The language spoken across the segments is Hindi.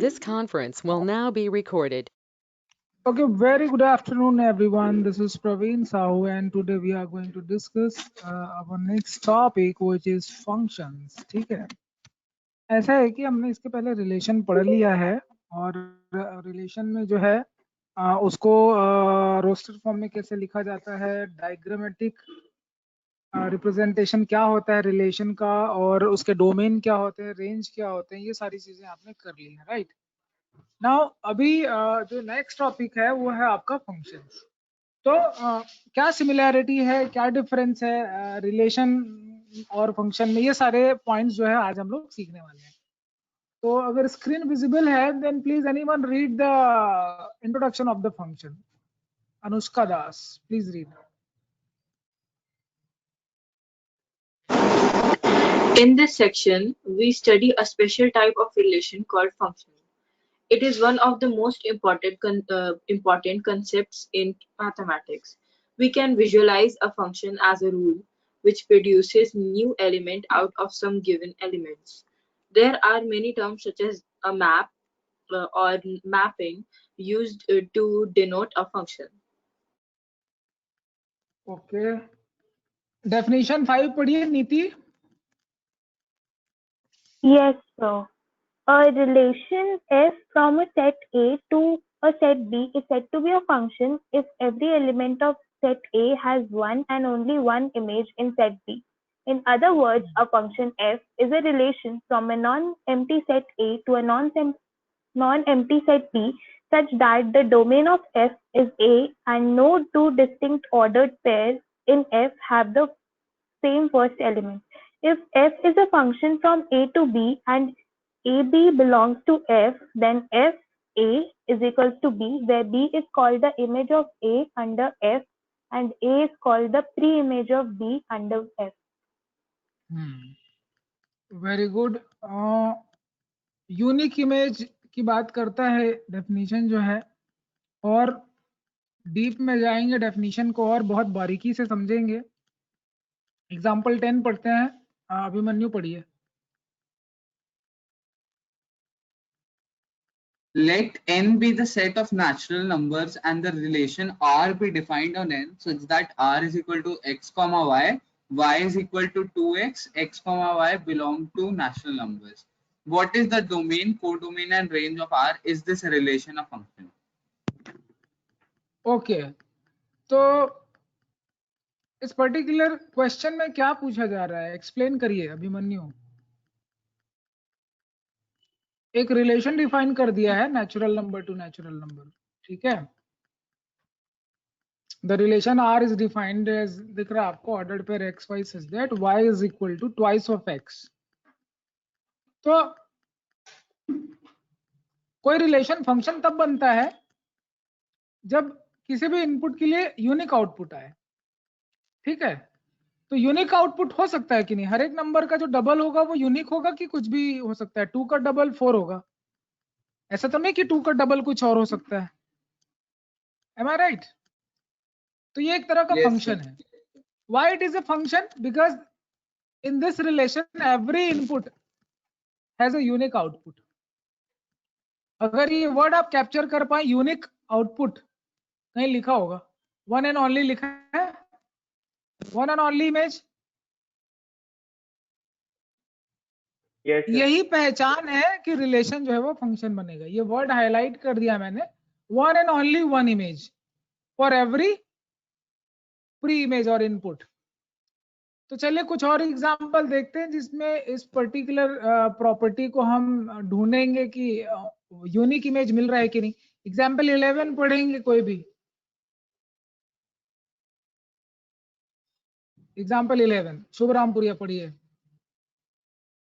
This conference will now be recorded. Okay, very good afternoon, everyone. This is Praveen Sahu, and today we are going to discuss our next topic, which is functions. ठीक है, ऐसा है कि हमने इसके पहले रिलेशन पढ़ लिया है और रिलेशन में जो है उसको रोस्टर फॉर्म में कैसे लिखा जाता है, डायग्रामेटिक रिप्रेजेंटेशन क्या होता है रिलेशन का, और उसके डोमेन क्या होते हैं, रेंज क्या होते हैं, ये सारी चीजें आपने कर ली है, राइट। नाउ अभी जो नेक्स्ट टॉपिक है वो है आपका फंक्शंस। तो क्या सिमिलैरिटी है, क्या डिफरेंस है रिलेशन और फंक्शन में, ये सारे पॉइंट्स जो है आज हम लोग सीखने वाले हैं। तो अगर स्क्रीन विजिबल है then please anyone read the introduction of the function. Anushka Das, please read. In this section, we study a special type of relation called function. It is one of the most important concepts in mathematics. We can visualize a function as a rule which produces new element out of some given elements. There are many terms such as a map or mapping used to denote a function. Okay, definition 5 पढ़िए नीति। Yes, sir. A relation f from a set A to a set B is said to be a function if every element of set A has one and only one image in set B. In other words, a function f is a relation from a non-empty set A to a non-empty set B such that the domain of f is A and no two distinct ordered pairs in f have the same first element. If f is a function from A to B and AB belongs to f, then f A is equals to B, where B is called the image of A under f and A is called the pre-image of B under f. Very good. Unique image की बात करता है डेफिनेशन जो है, और डीप में जाएंगे, डेफिनेशन को और बहुत बारीकी से समझेंगे। एग्जाम्पल 10 पढ़ते हैं। अभिमन्यु पढ़िए। Let n be the set of natural numbers and the relation R be defined on n such that R is equal to x comma y is equal to 2x, x comma y belong to natural numbers. What is the domain, codomain and range of R? Is this a relation of function? Okay, तो इस पर्टिकुलर क्वेश्चन में क्या पूछा जा रहा है, एक्सप्लेन करिए अभिमन्यु। एक रिलेशन डिफाइन कर दिया है natural number to natural number, ठीक है। The relation R is defined as, दिख रहा है आपको, ordered pair x y such that y is equal to twice of x. तो कोई रिलेशन फंक्शन तब बनता है जब किसी भी इनपुट के लिए यूनिक आउटपुट आए, ठीक है। तो यूनिक आउटपुट हो सकता है कि नहीं, हर एक नंबर का जो डबल होगा वो यूनिक होगा कि कुछ भी हो सकता है। 2 का डबल 4 होगा, ऐसा तो नहीं कि 2 का डबल कुछ और हो सकता है। एम आई राइट? तो ये एक तरह का फंक्शन है। Why it is a function? Because in this relation every input has a unique output. अगर ये वर्ड आप कैप्चर कर पाए, यूनिक आउटपुट, कहीं लिखा होगा, वन एंड ओनली लिखा है, वन एंड ओनली इमेज, यही पहचान है कि रिलेशन जो है वो फंक्शन बनेगा। ये वर्ड हाईलाइट कर दिया मैंने, one and only one image for every pre image और इनपुट। तो चलिए कुछ और एग्जांपल देखते हैं जिसमें इस पर्टिकुलर प्रॉपर्टी को हम ढूंढेंगे कि यूनिक इमेज मिल रहा है कि नहीं। एग्जांपल 11 पढ़ेंगे कोई भी। एग्जांपल 11 शुभरामपुरिया पढ़िए।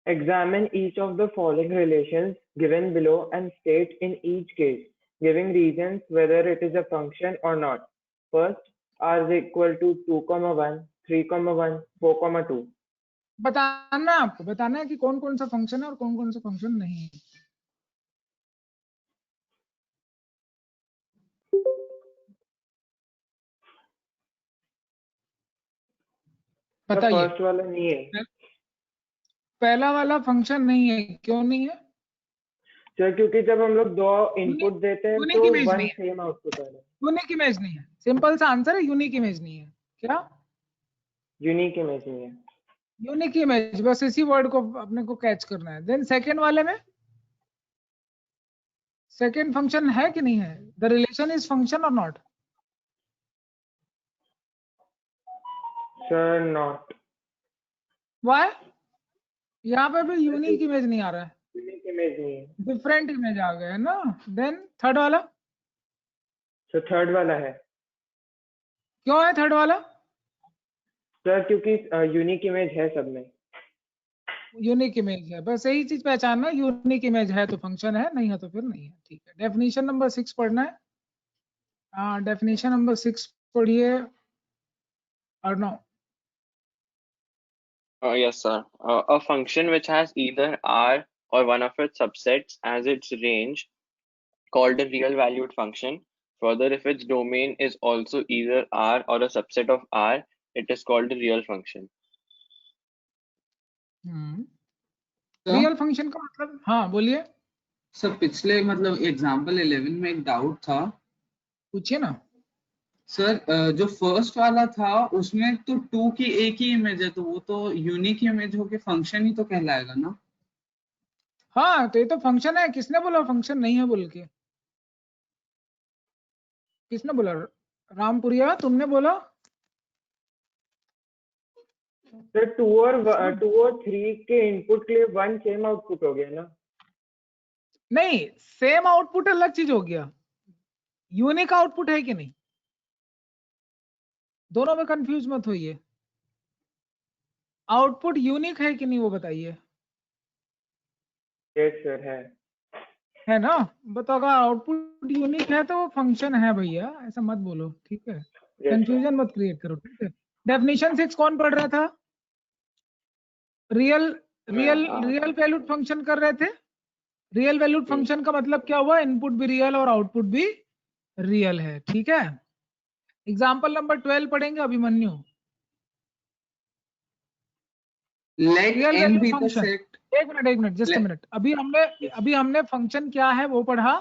Examine each of the following relations given below and state in each case, giving reasons whether it is a function or not. First, r is equal to 2,1, 3,1, 4,2. बताना है आपको, बताना है कि कौन कौन सा फंक्शन है और कौन कौन सा फंक्शन नहीं है। बताइए। फर्स्ट वाला नहीं है, पहला वाला फंक्शन नहीं है, क्यों नहीं है? सर क्योंकि जब हम लोग दो इनपुट देते हैं यूनिक तो इमेज वन नहीं है, सेम आउटपुट आ रहा है। यूनिक इमेज नहीं है, सिंपल सा आंसर है, यूनिक इमेज नहीं है। क्या यूनिक इमेज नहीं है। यूनिक इमेज, बस इसी वर्ड को अपने को कैच करना है। देन सेकंड वाले में, सेकंड फंक्शन है कि नहीं है, द रिलेशन इज फंक्शन और नॉट? Sir not. वाई? यहाँ पे भी यूनिक इमेज नहीं आ रहा है, यूनिक इमेज नहीं है। डिफरेंट इमेज आ गया है ना। देन थर्ड वाला, सर थर्ड वाला है। क्यों है थर्ड वाला? सर क्योंकि यूनिक इमेज है सब में। यूनिक इमेज है, बस यही चीज पहचानना, यूनिक इमेज है तो फंक्शन है, नहीं है तो फिर नहीं है। ठीक है, डेफिनेशन नंबर 6 पढ़ना है। डेफिनेशन नंबर 6 पढ़िए Arnav. Yes, sir. A function which has either R or one of its subsets as its range, called a real valued function. Further, if its domain is also either R or a subset of R, it is called a real function. Real function का मतलब, हाँ बोलिए। सर पिछले मतलब एग्जाम्पल 11 में एक डाउट था। पूछिए ना सर जो फर्स्ट वाला था उसमें तो 2 की एक ही इमेज है, तो वो तो यूनिक इमेज होके फंक्शन ही तो कहलाएगा ना। हाँ, तो ये तो फंक्शन है। किसने बोला फंक्शन नहीं है बोल के? किसने बोला? रामपुरिया, तुमने बोला? सर टू और थ्री के इनपुट के लिए वन सेम आउटपुट हो गया ना। नहीं, सेम आउटपुट अलग चीज हो गया, यूनिक आउटपुट है कि नहीं? दोनों में कंफ्यूज मत होइए। आउटपुट यूनिक है कि नहीं वो बताइए। यस सर है ना? बताओ, अगर आउटपुट यूनिक है तो वो फंक्शन है भैया, ऐसा मत बोलो, ठीक है? कंफ्यूजन मत क्रिएट करो, ठीक है? डेफिनेशन 6 कौन पढ़ रहा था? रियल वैल्यूड फंक्शन कर रहे थे। रियल वैल्यूड फंक्शन का मतलब क्या हुआ? इनपुट भी रियल और आउटपुट भी रियल है, ठीक है? एग्जाम्पल नंबर 12 पढ़ेंगे Abhimanyu. Let real n valued be the function, set। एक मिनट जस्ट अ मिनट। अभी हमने फंक्शन क्या है वो पढ़ा।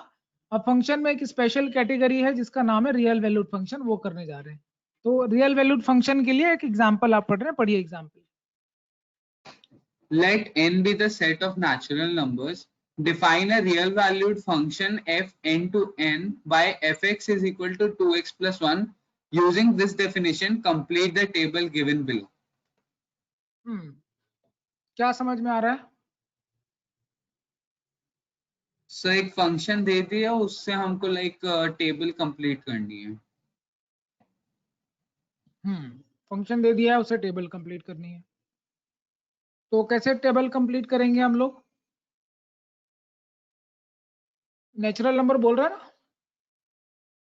अब फंक्शन में एक स्पेशल कैटेगरी है जिसका नाम है रियल वैल्यूड फंक्शन, वो करने जा रहे हैं। तो रियल वैल्यूड फंक्शन के लिए एक एग्जांपल आप पढ़ रहे हैं, पढ़िए example. Let n be the set of natural numbers. Define a real valued function f n to n by fx is equal to 2x plus 1. Using this definition, complete the table given below. क्या समझ में आ रहा है? सो एक फंक्शन दे दिया, उससे हमको लाइक टेबल कंप्लीट करनी है। फंक्शन दे दिया है, उसे टेबल कंप्लीट करनी है। तो कैसे टेबल कंप्लीट करेंगे हम लोग? नेचुरल नंबर बोल रहा है ना।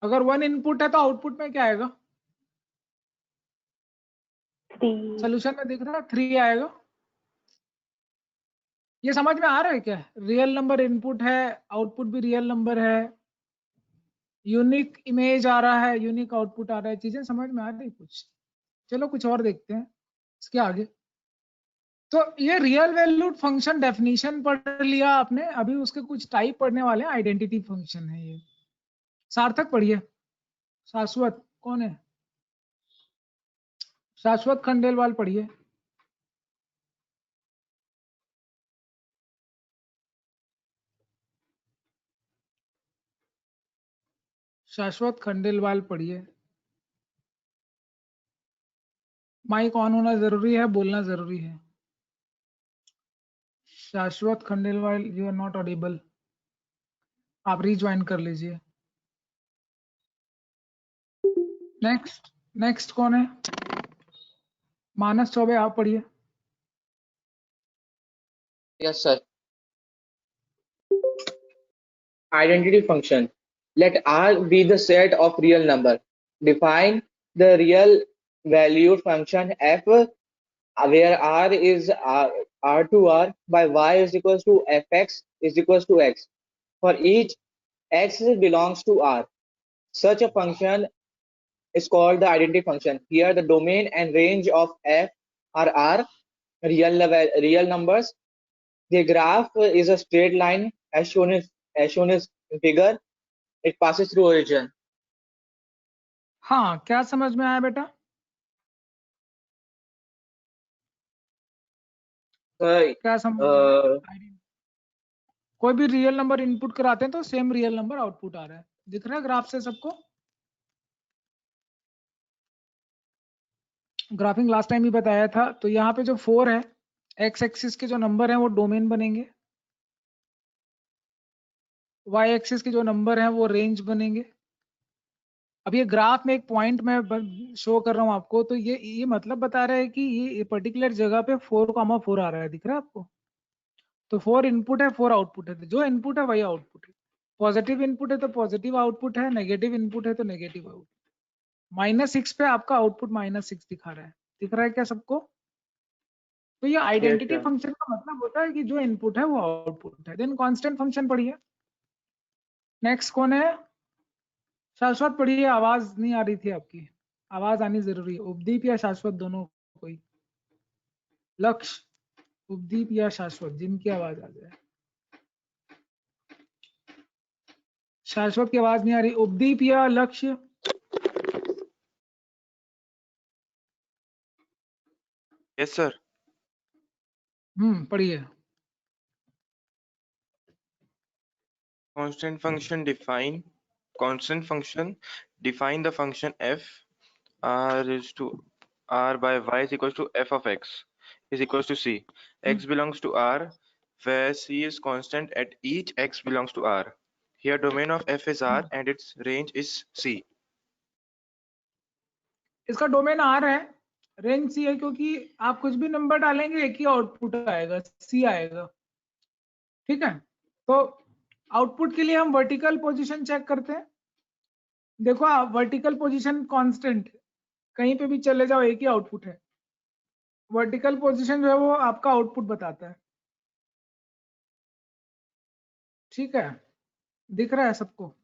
अगर 1 इनपुट है तो आउटपुट में क्या आएगा? 3 सोल्यूशन में दिख रहा है 3 आएगा। ये समझ में आ रहा है क्या? रियल नंबर इनपुट है, आउटपुट भी रियल नंबर है, यूनिक इमेज आ रहा है, यूनिक आउटपुट आ रहा है। चीजें समझ में आ रही कुछ? चलो कुछ और देखते हैं इसके आगे। तो ये रियल वैल्यूड फंक्शन डेफिनेशन पढ़ लिया आपने, अभी उसके कुछ टाइप पढ़ने वाले हैं। आइडेंटिटी फंक्शन है ये। सार्थक पढ़िए। शाश्वत कौन है? शाश्वत खंडेलवाल पढ़िए। शाश्वत खंडेलवाल पढ़िए। माइक ऑन होना जरूरी है, बोलना जरूरी है। Shashwat Khandelwal, you are not audible. आप रीज्वाइन कर लीजिए। नेक्स्ट कौन है? मानस चौबे, आप पढ़िए। Yes, sir. Identity function. Let R be the set of real number. Define the real valued function f where R is R to R by y is equals to fx is equals to x. For each x belongs to R. Such a function is called the identity function. Here the domain and range of f are R, real numbers. The graph is a straight line as shown in as shown in figure, it passes through origin. हाँ, क्या समझ में आया बेटा? क्या समझ में आया? कोई भी रियल नंबर इनपुट कराते हैं तो सेम रियल नंबर आउटपुट आ रहा है, दिख रहा है ग्राफ से सबको? ग्राफिंग लास्ट टाइम ही बताया था। तो यहाँ पे जो 4 है, एक्स एक्सिस के जो नंबर हैं वो डोमेन बनेंगे, वाई एक्सिस के जो नंबर हैं वो रेंज बनेंगे। अब ये ग्राफ में एक पॉइंट मैं शो कर रहा हूँ आपको, तो ये मतलब बता रहा है कि ये पर्टिकुलर जगह पे 4,4 आ रहा है, दिख रहा है आपको? तो 4 इनपुट है, 4 आउटपुट है, तो जो इनपुट है वही आउटपुट है। पॉजिटिव इनपुट है तो पॉजिटिव आउटपुट है, नेगेटिव इनपुट है तो नेगेटिव आउटपुट। -6 पे आपका आउटपुट -6 दिखा रहा है, दिख रहा है क्या सबको? तो ये आइडेंटिटी sir. फंक्शन का मतलब होता है कि जो इनपुट है वो आउटपुट है। देन कांस्टेंट फंक्शन पढ़िए। नेक्स्ट कौन है? शाश्वत पढ़िए, आवाज नहीं आ रही थी आपकी, आवाज आनी जरूरी है। उपदीप या शाश्वत दोनों कोई? लक्ष्य, उपदीप या शाश्वत, जिनकी आवाज आ जाए। शाश्वत की आवाज नहीं आ रही, उपदीप या लक्ष्य? Yes sir. पढ़िए। Constant function define the function f r by y is equals to f of x is equals to c. X belongs to R, where c is constant at each x belongs to R. Here domain of f is R and its range is c. इसका डोमेन R है, रेंज C है, क्योंकि आप कुछ भी नंबर डालेंगे एक ही आउटपुट आएगा, C आएगा। ठीक है, तो आउटपुट के लिए हम वर्टिकल पोजीशन चेक करते हैं। देखो आप वर्टिकल पोजीशन कांस्टेंट, कहीं पे भी चले जाओ एक ही आउटपुट है। वर्टिकल पोजीशन जो है वो आपका आउटपुट बताता है। ठीक है, दिख रहा है सबको?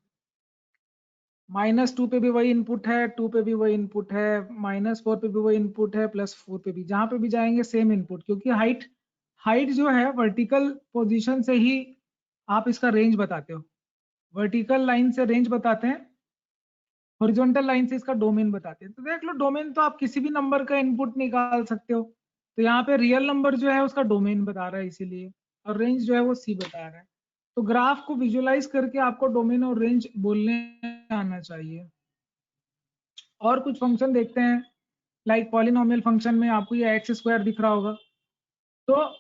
-2 पे भी वही इनपुट है, 2 पे भी वही इनपुट है, -4 पे भी वही इनपुट है, +4 पे भी, जहां पे भी जाएंगे सेम इनपुट, क्योंकि हाइट जो है वर्टिकल पोजीशन से ही आप इसका रेंज बताते हो। वर्टिकल लाइन से रेंज बताते हैं, हॉरिजॉन्टल लाइन से इसका डोमेन बताते हैं। तो देख लो, डोमेन तो आप किसी भी नंबर का इनपुट निकाल सकते हो। तो यहाँ पे रियल नंबर जो है उसका डोमेन बता रहा है इसीलिए, और रेंज जो है वो C बता रहा है। तो ग्राफ को विजुअलाइज करके आपको डोमेन और रेंज बोलने आना चाहिए। और कुछ फंक्शन देखते हैं, लाइक पॉलिनोमियल फंक्शन में आपको ये x² दिख रहा होगा। तो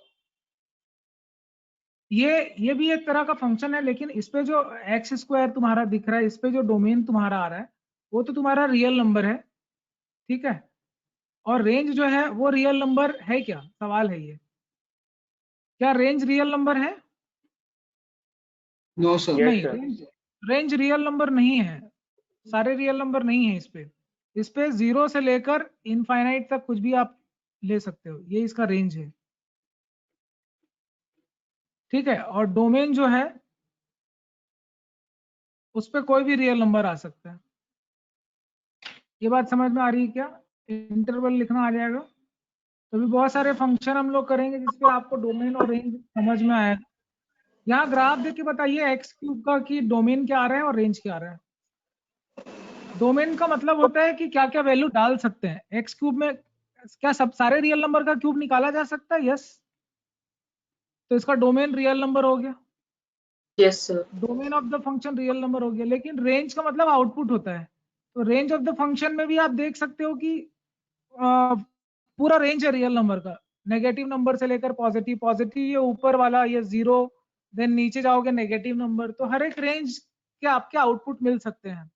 ये भी एक तरह का फंक्शन है, लेकिन इस पे जो x² तुम्हारा दिख रहा है, इस पे जो डोमेन तुम्हारा आ रहा है वो तो तुम्हारा रियल नंबर है। ठीक है, और रेंज जो है वो रियल नंबर है क्या? सवाल है ये, क्या रेंज रियल नंबर है? No sir. नहीं, रेंज रियल नंबर नहीं है, सारे रियल नंबर नहीं है इस पे 0 से लेकर इनफाइनाइट तक कुछ भी आप ले सकते हो, ये इसका रेंज है। ठीक है, और डोमेन जो है उस पे कोई भी रियल नंबर आ सकता है। ये बात समझ में आ रही है क्या? इंटरवल लिखना आ जाएगा। तो भी बहुत सारे फंक्शन हम लोग करेंगे जिसपे आपको डोमेन और रेंज समझ में आएगा। यहाँ ग्राफ देख के बताइए x³ का कि डोमेन क्या आ रहा है और रेंज क्या आ रहा है। डोमेन का मतलब होता है कि क्या क्या वैल्यू डाल सकते हैं। x³ में क्या सब सारे रियल नंबर का क्यूब निकाला जा सकता है? यस, तो इसका डोमेन रियल नंबर हो गया। Yes sir. Domain of the function real number हो गया, लेकिन रेंज का मतलब आउटपुट होता है। तो रेंज ऑफ द फंक्शन में भी आप देख सकते हो कि पूरा रेंज है रियल नंबर का, नेगेटिव नंबर से लेकर पॉजिटिव ये ऊपर वाला ये 0, देन नीचे जाओगे नेगेटिव नंबर। तो हर एक रेंज के आपके आउटपुट मिल सकते हैं।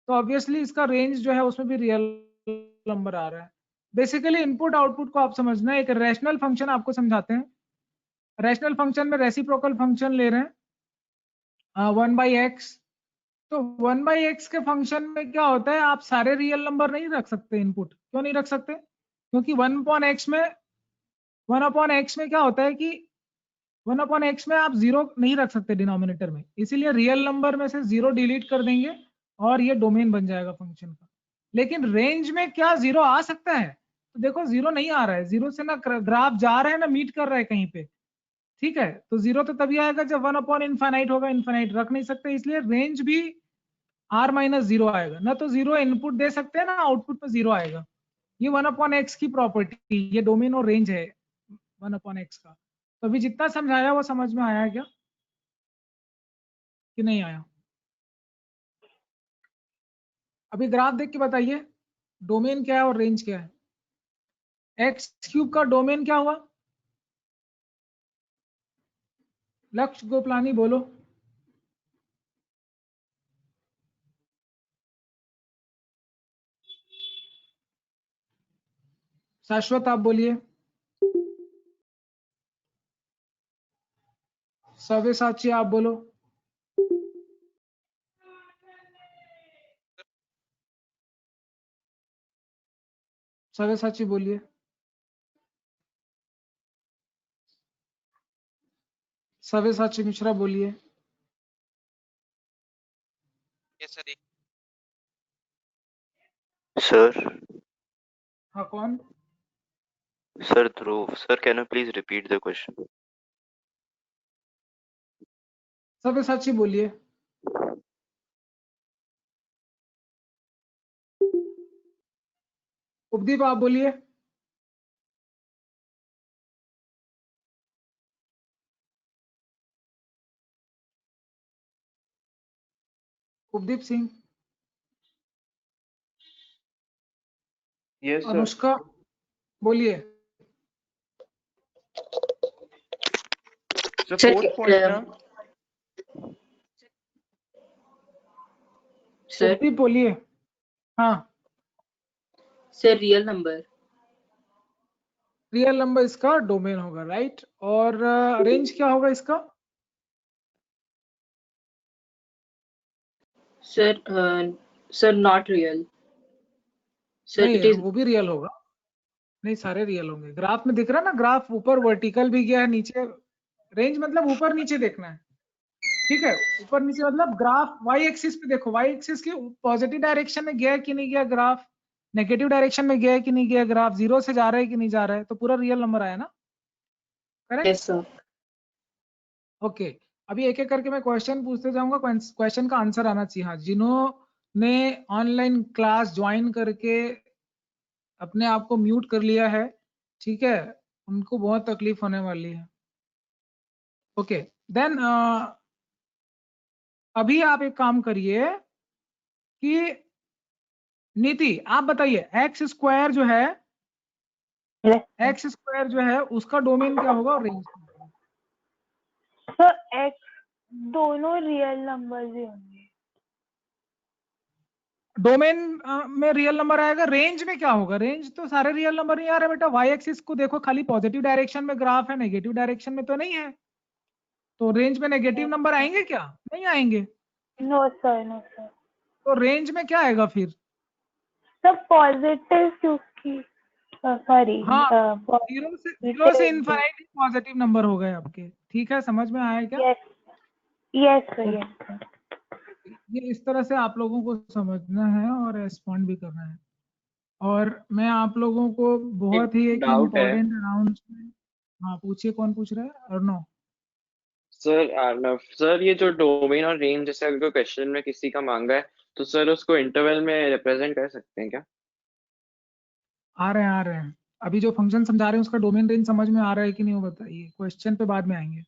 तो ऑब्वियसली इसका रेंज जो है उसमें भी रियल नंबर आ रहा है। बेसिकली इनपुट आउटपुट को आप समझना है। एक रैशनल फंक्शन आपको समझाते हैं। रैशनल फंक्शन में रेसिप्रोकल फंक्शन ले रहे हैं 1/x। तो 1/x के फंक्शन में क्या होता है, आप सारे रियल नंबर नहीं रख सकते इनपुट। क्यों नहीं रख सकते? क्योंकि 1/x में क्या होता है कि 1/x में आप 0 नहीं रख सकते डिनोमिनेटर में, इसीलिए रियल नंबर में से 0 डिलीट कर देंगे और ये डोमेन बन जाएगा फंक्शन का। लेकिन रेंज में क्या 0 आ सकता है? तो देखो 0 नहीं आ रहा है, 0 से ना ग्राफ जा रहा है ना मीट कर रहा है कहीं पे। ठीक है, तो 0 तो तभी आएगा जब 1/∞ होगा, इनफाइनाइट रख नहीं सकते, इसलिए रेंज भी r-0 आएगा ना। तो 0 इनपुट दे सकते हैं ना, आउटपुट में 0 आएगा। ये 1/x की प्रॉपर्टी, ये डोमेन और रेंज है 1/x का। तो अभी जितना समझाया वो समझ में आया क्या कि नहीं आया? अभी ग्राफ देख के बताइए डोमेन क्या है और रेंज क्या है। x³ का डोमेन क्या हुआ? लक्ष्य गोपलानी बोलो। शाश्वत आप बोलिए। सव्यसाची आप बोलो। सव्यसाची बोलिए। सव्यसाची मिश्रा बोलिए। Sir, हाँ कौन? Sir Dhruv, sir, can you please repeat the question? सव्यसाची बोलिए। उपदीप आप बोलिए। उपदीप सिंह। Yes, sir. अनुष्का बोलिए। So Sir, fourth point ना, sir, उपदीप बोलिए। हाँ, sir, real number. Real number इसका डोमेन होगा, राइट। और रेंज क्या होगा इसका? Sir, sir, not real. Sir, नहीं it है, is वो भी रियल होगा। नहीं, सारे रियल होंगे। ग्राफ में दिख रहा है ना, ग्राफ ऊपर वर्टिकल भी गया है, नीचे रेंज मतलब ऊपर नीचे देखना है, ठीक है। ऊपर नीचे मतलब ग्राफ वाई एक्सिस पे देखो, वाई एक्सिस के पॉजिटिव डायरेक्शन में गया कि नहीं गया ग्राफ, नेगेटिव डायरेक्शन में गया कि नहीं गया ग्राफ, 0 से जा रहा है कि नहीं जा रहा है, तो पूरा रियल नंबर आया ना, करेक्ट? yes, sir. ओके, अभी एक एक करके मैं क्वेश्चन पूछते जाऊंगा, क्वेश्चन का आंसर आना चाहिए। हाँ, जिन्होंने ऑनलाइन क्लास ज्वाइन करके अपने आप को म्यूट कर लिया है, ठीक है, उनको बहुत तकलीफ होने वाली है। ओके, देन अभी आप एक काम करिए कि नीति आप बताइए, एक्स स्क्वायर जो है, एक्स स्क्वायर जो है उसका डोमेन क्या होगा और रेंज क्या होगा? सर एक्स दोनों रियल नंबर्स ही होंगे। डोमेन में रियल नंबर आएगा, रेंज में क्या होगा? रेंज तो सारे रियल नंबर नहीं आ रहे बेटा। वाई एक्सिस को देखो, खाली पॉजिटिव डायरेक्शन में ग्राफ है, नेगेटिव डायरेक्शन में तो नहीं है, तो रेंज में नेगेटिव नंबर आएंगे क्या? नहीं आएंगे। No sir, no sir. तो रेंज में क्या आएगा फिर? सब पॉजिटिव, क्योंकि सॉरी, हाँ, जीरो से इनफाइनाइट पॉजिटिव नंबर हो गए आपके, ठीक है, समझ में आया क्या? Yes yes sir, yes sir. ये इस तरह से आप लोगों को समझना है और रेस्पॉन्ड भी करना है। और मैं आप लोगों को बहुत ही एक डाउट है इम्पोर्टेंट अनाउंसमेंट, हाँ पूछिए, कौन पूछ रहा है? अर्णव। सर। सर ये जो डोमेन और रेंज जैसे अगर कोई क्वेश्चन में किसी का मांगा है तो सर उसको इंटरवल में रिप्रेजेंट कर सकते हैं क्या? आ रहे हैं, आ रहे हैं। अभी जो फंक्शन समझा रहे हैं उसका डोमेन रेंज समझ में आ रहा है कि नहीं वो बताइए, क्वेश्चन पे बाद में आएंगे।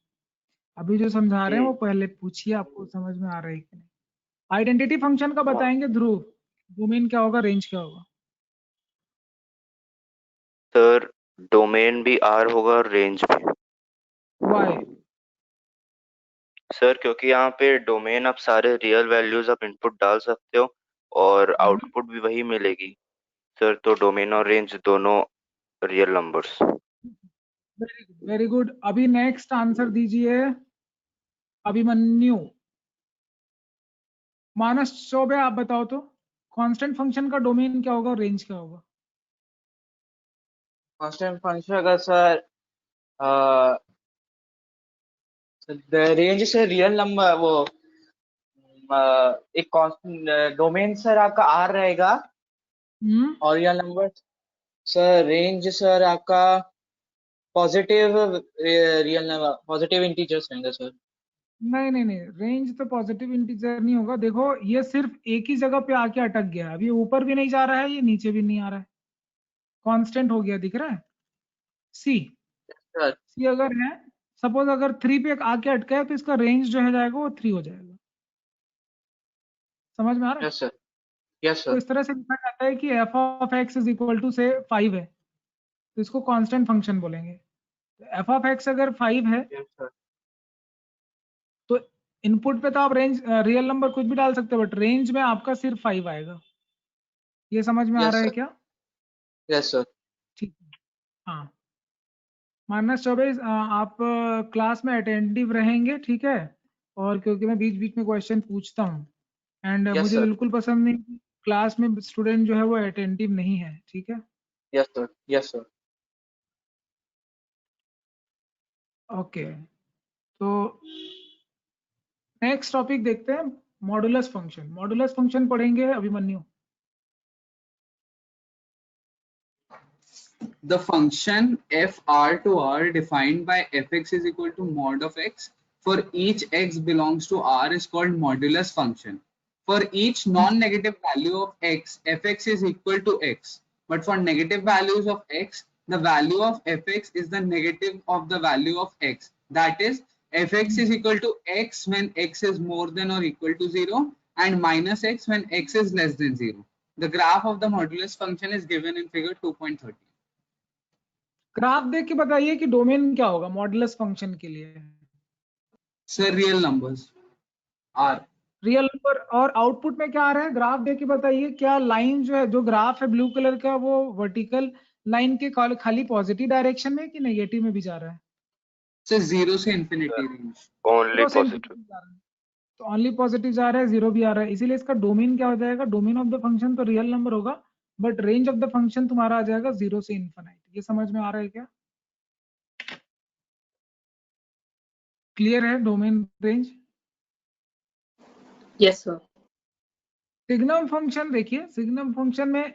अभी जो समझा रहे हैं वो पहले पूछिए, आपको समझ में आ रहा है कि नहीं। आइडेंटिटी फंक्शन का बताएंगे ध्रुव, डोमेन क्या होगा, रेंज क्या होगा? सर डोमेन भी R होगा और रेंज भी। वाई? सर क्योंकि यहाँ पे डोमेन आप सारे रियल वैल्यूज आप इनपुट डाल सकते हो और आउटपुट भी वही मिलेगी सर, तो डोमेन और रेंज दोनों real numbers. Very good, very good. अभी नेक्स्ट आंसर दीजिए अभिमन्यु। मानस चौबे आप बताओ तो, कांस्टेंट फंक्शन का डोमेन क्या होगा और रेंज क्या होगा? कांस्टेंट फंक्शन का सर रेंज से रियल नंबर वो एक कांस्टेंट डोमेन सर आपका आर रहेगा और real number sir, range sir आपका positive real number, positive integers रहेंगे सर। नहीं नहीं नहीं, रेंज तो पॉजिटिव इंटीजर नहीं होगा। देखो ये सिर्फ एक ही जगह पे आके अटक गया, अब ये ऊपर भी नहीं जा रहा है, ये नीचे भी नहीं आ रहा है, कांस्टेंट हो गया, दिख रहा है। सी सर सी अगर है, सपोज अगर 3 पे आके अटका है तो इसका रेंज जो है जाएगा वो 3 हो जाएगा। समझ में आ रहा है? यस सर, यस तो सर, इस तरह से लिखा जाता है कि f of x is equal to से 5 है तो इसको कांस्टेंट फंक्शन बोलेंगे। एफ ऑफ एक्स अगर 5 है यस सर, तो इनपुट पे तो आप रेंज रियल नंबर कुछ भी डाल सकते हो, बट रेंज में आपका सिर्फ 5 आएगा। ये समझ में आ यस रहा है सर, क्या? यस सर, ठीक है। हाँ, माइनस 24 आप क्लास में अटेंटिव रहेंगे, ठीक है? और क्योंकि मैं बीच बीच में क्वेश्चन पूछता हूँ एंड यस मुझे सर, बिल्कुल पसंद नहीं कि क्लास में स्टूडेंट जो है वो अटेंटिव नहीं है, ठीक है? Yes sir, yes sir. Okay, तो नेक्स्ट टॉपिक देखते हैं, मॉडुलस फंक्शन। मॉडुलस फंक्शन पढ़ेंगे Abhimanyu. The function f r to r defined by fx is equal to mod of x for each x belongs to r is called modulus function. For each non-negative value of x, fx is equal to x. But for negative values of x, the value of fx is the negative of the value of x. That is, fx is equal to x when x is more than or equal to 0 and minus x when x is less than 0. The graph of the modulus function is given in figure 2.30. Graph देख के बताइए कि डोमेन क्या होगा मॉडुलस फंक्शन के लिए। Sir, real numbers are real number, और आउटपुट में क्या आ रहा है? ग्राफ देख के बताइए क्या लाइन जो है, जो ग्राफ है ब्लू कलर का, वो वर्टिकल लाइन के खाली पॉजिटिव डायरेक्शन में कि नेगेटिव में भी जा रहा है? sir 0 से infinity range. Only 0 से positive. infinity जा रहा है, तो ओनली पॉजिटिव जा रहा है, 0 भी आ रहा है, इसीलिए इसका डोमेन क्या हो जाएगा? डोमेन ऑफ द फंक्शन तो रियल नंबर होगा, but range of the function तुम्हारा आ जाएगा 0 से इन्फिनाइट। ये समझ में आ रहा है क्या? क्लियर है domain range? Yes, sir. Signum function देखिए, सिग्नम फंक्शन में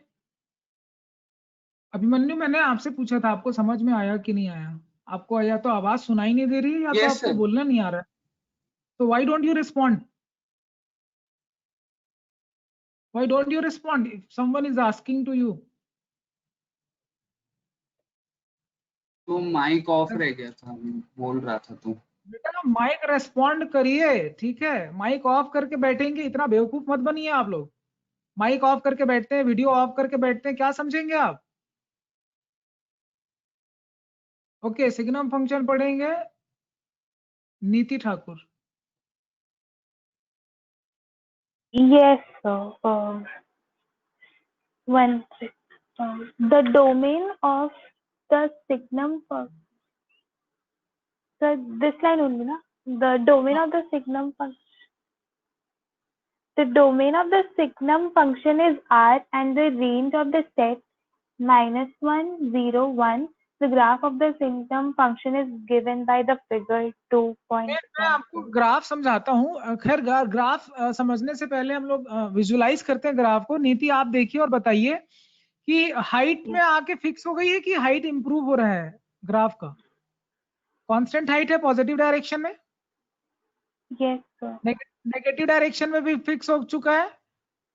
अभिमन्यु मैंने आपसे पूछा था, आपको समझ में आया कि नहीं आया? आपको या तो आवाज सुनाई नहीं दे रही है या तो Yes, आपको sir. बोलना नहीं आ रहा है, तो why don't you respond? Why don't you respond if someone is asking to you? तो माइक ऑफ रह गया था, बोल रहा था तू. बेटा माइक रेस्पॉन्ड करिए, ठीक है? माइक ऑफ करके बैठेंगे, इतना बेवकूफ मत बनिए आप लोग। माइक ऑफ करके बैठते हैं, वीडियो ऑफ करके बैठते हैं, क्या समझेंगे आप? ओके, सिग्नम फंक्शन पढ़ेंगे नीति Thakur. Yes, sir. One sec. The domain of the signum sir, this line only, na? The domain of the signum function. The domain of the signum function is R and the range of the set -1, 0, 1. The graph of the signum function is given by the figure 2.1. मैं आपको ग्राफ समझाता हूँ। खैर ग्राफ समझने से पहले हम लोग विजुलाइज करते हैं ग्राफ को। नीति आप देखिए और बताइए कि हाइट में आके फिक्स हो गई है कि हाइट इंप्रूव हो रहा है ग्राफ का? कांस्टेंट हाइट है पॉजिटिव डायरेक्शन में, Yes, sir. नेगेटिव डायरेक्शन में भी फिक्स हो चुका है,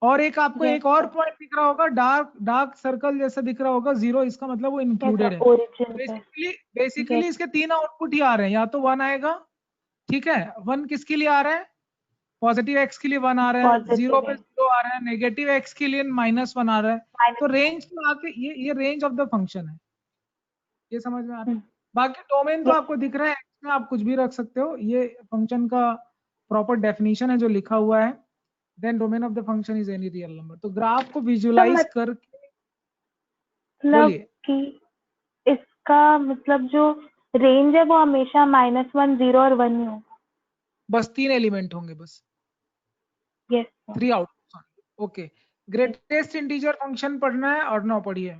और एक आपको Yes, एक और sir. पॉइंट दिख रहा होगा, डार्क सर्कल जैसा दिख रहा होगा 0, इसका मतलब वो Yes, इंक्लूडेड sir. है। Origin, sir. Basically Yes. इसके 3 आउटपुट ही आ रहे हैं, या तो 1 आएगा, ठीक है? 1 किसके लिए आ रहा है? पॉजिटिव एक्स के लिए 1 आ रहा है, Positive 0 पे X. 0 आ रहा है, नेगेटिव एक्स के लिए -1 आ रहा है। तो रेंज तो आके ये रेंज ऑफ द फंक्शन है, ये समझ में आ रहा है? बाकी डोमेन तो Yes. आपको दिख रहा है, एक्स में आप कुछ भी रख सकते हो, ये फंक्शन का प्रॉपर डेफिनेशन है जो लिखा हुआ है। Then domain of the function is any real number. तो ग्राफ को विजुलाइज करके मतलब बोलिए। कि इसका मतलब जो रेंज है वो हमेशा -1, 0 और 1 ही होगा। बस 3 एलिमेंट होंगे बस, yes 3 output. Okay, greatest integer function पढ़ना है और ना पढ़िए?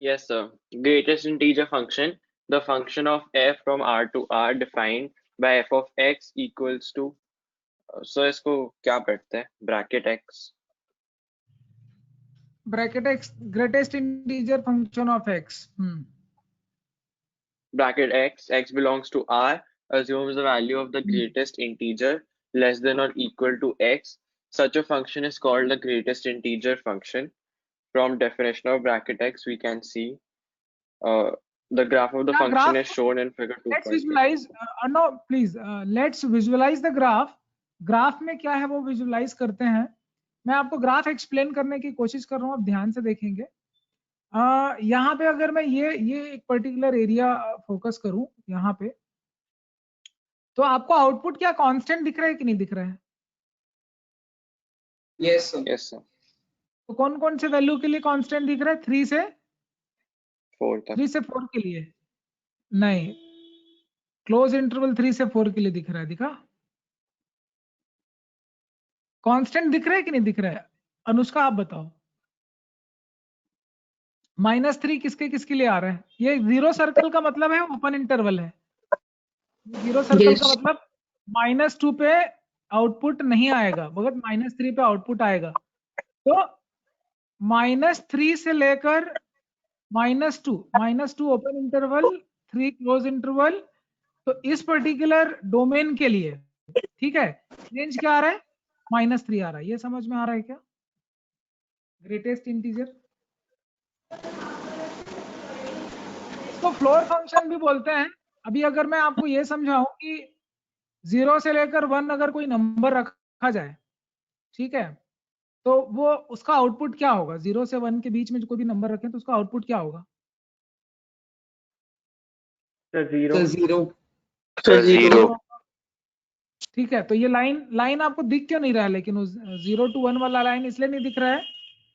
Yes, sir. Greatest integer function, the function of f from R to R defined by f of x equals to, so इसको क्या पढ़ते हैं? Bracket x. bracket x greatest integer function of x. Bracket x belongs to R, assumes the value of the greatest integer less than or equal to x. Such a function is called the greatest integer function. From definition of bracket x, we can see the graph of the function is shown in figure 2. Let's visualize. No, please. Let's visualize the graph. Graph में क्या है वो विजुअलाइज करते हैं. मैं आपको ग्राफ एक्सप्लेन करने की कोशिश कर रहा हूँ, आप ध्यान से देखेंगे. यहाँ पे अगर मैं ये एक पर्टिकुलर एरिया फोकस करूं यहाँ पे, तो आपको आउटपुट क्या कांस्टेंट दिख रहा है कि नहीं दिख रहा है? Yes sir. तो कौन कौन से वैल्यू के लिए कांस्टेंट दिख रहा है? 3 से 4 तक. 3 से 4 के लिए नहीं, क्लोज इंटरवल 3 से 4 के लिए दिख रहा है. दिखा? कांस्टेंट दिख रहा है कि नहीं दिख रहा है? अनुष्का आप बताओ. -3 किसके लिए आ रहा है? ये 0 सर्कल का मतलब है ओपन इंटरवल है. 0 सर्कल का मतलब -2 पे आउटपुट नहीं आएगा, मगर -3 पे आउटपुट आएगा. तो -3 से लेकर -2 ओपन इंटरवल, 3 क्लोज इंटरवल. तो इस पर्टिकुलर डोमेन के लिए, ठीक है, रेंज क्या आ रहा है? -3 आ रहा है. ये समझ में आ रहा है क्या? ग्रेटेस्ट इंटीजर, इसको फ्लोर फंक्शन भी बोलते हैं. अभी अगर मैं आपको ये समझाऊं कि 0 से लेकर 1 अगर कोई नंबर रखा जाए, ठीक है, तो वो उसका आउटपुट क्या होगा? 0 से 1 के बीच में जो कोई भी नंबर रखें तो उसका आउटपुट क्या होगा? जीरो. ठीक है, तो ये लाइन आपको दिख क्यों नहीं रहा है? लेकिन उस 0 to 1 वाला लाइन इसलिए नहीं दिख रहा है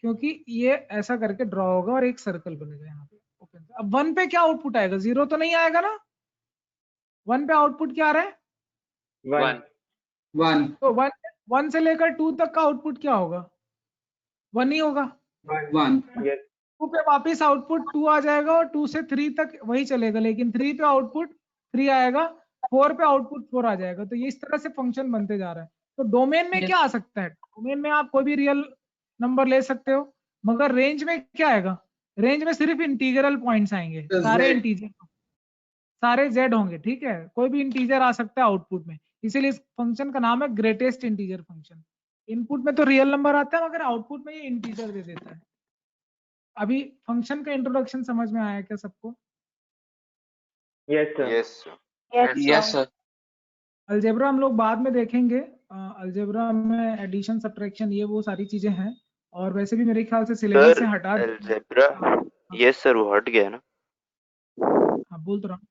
क्योंकि ये ऐसा करके ड्रॉ होगा और एक सर्कल बनेगा यहाँ पे ओपन. अब 1 पे क्या आउटपुट आएगा? 0 तो नहीं आएगा ना. 1 पे आउटपुट क्या आ रहा है? 1. तो 1 से लेकर 2 तक का आउटपुट क्या होगा? 1 ही होगा. 1. 2 पे वापिस आउटपुट 2 आ जाएगा और 2 से 3 तक वही चलेगा, लेकिन 3 पे आउटपुट 3 आएगा, 4 पे आउटपुट 4 आ जाएगा. तो ये इस तरह से फंक्शन बनते जा रहा है. तो डोमेन में क्या आ सकता है? डोमेन में आप कोई भी रियल नंबर ले सकते हो, मगर रेंज में क्या आएगा? रेंज में सिर्फ इंटीग्रल पॉइंट्स आएंगे, सारे इंटीजर, सारे जेड होंगे. ठीक है, कोई भी इंटीजर आ सकता है आउटपुट में. इसीलिए इस फंक्शन का नाम है ग्रेटेस्ट इंटीजर फंक्शन. इनपुट में तो रियल नंबर आता है, मगर आउटपुट में ये इंटीजर दे देता है. अभी फंक्शन का इंट्रोडक्शन समझ में आया क्या सबको? Yes sir. अलजेब्रा हम लोग बाद में देखेंगे. अलजेब्रा में एडिशन, सब्ट्रैक्शन, ये वो सारी चीजें हैं. और वैसे भी मेरे ख्याल से सिलेबस से हटा अलजेब्रा. यस सर, वो हट गया ना. हाँ, बोल तो रहा हूँ,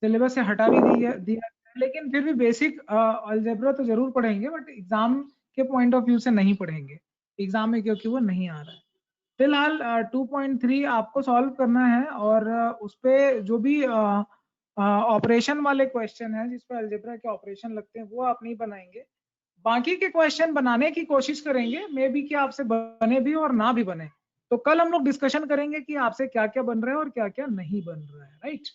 सिलेबस से हटा भी दिया, लेकिन फिर भी बेसिक अलजेब्रा तो जरूर पढ़ेंगे, बट एग्जाम के पॉइंट ऑफ व्यू से नहीं पढ़ेंगे एग्जाम में, क्योंकि वो नहीं आ रहा है. फिलहाल 2.3 आपको सॉल्व करना है, और उस पे जो भी ऑपरेशन वाले क्वेश्चन है, जिस पे अलजेब्रा के ऑपरेशन लगते हैं, वो आप नहीं बनाएंगे. बाकी के क्वेश्चन बनाने की कोशिश करेंगे, मे बी कि आपसे बने भी और ना भी बने. तो कल हम लोग डिस्कशन करेंगे कि आपसे क्या क्या बन रहा है और क्या क्या नहीं बन रहा है. राइट?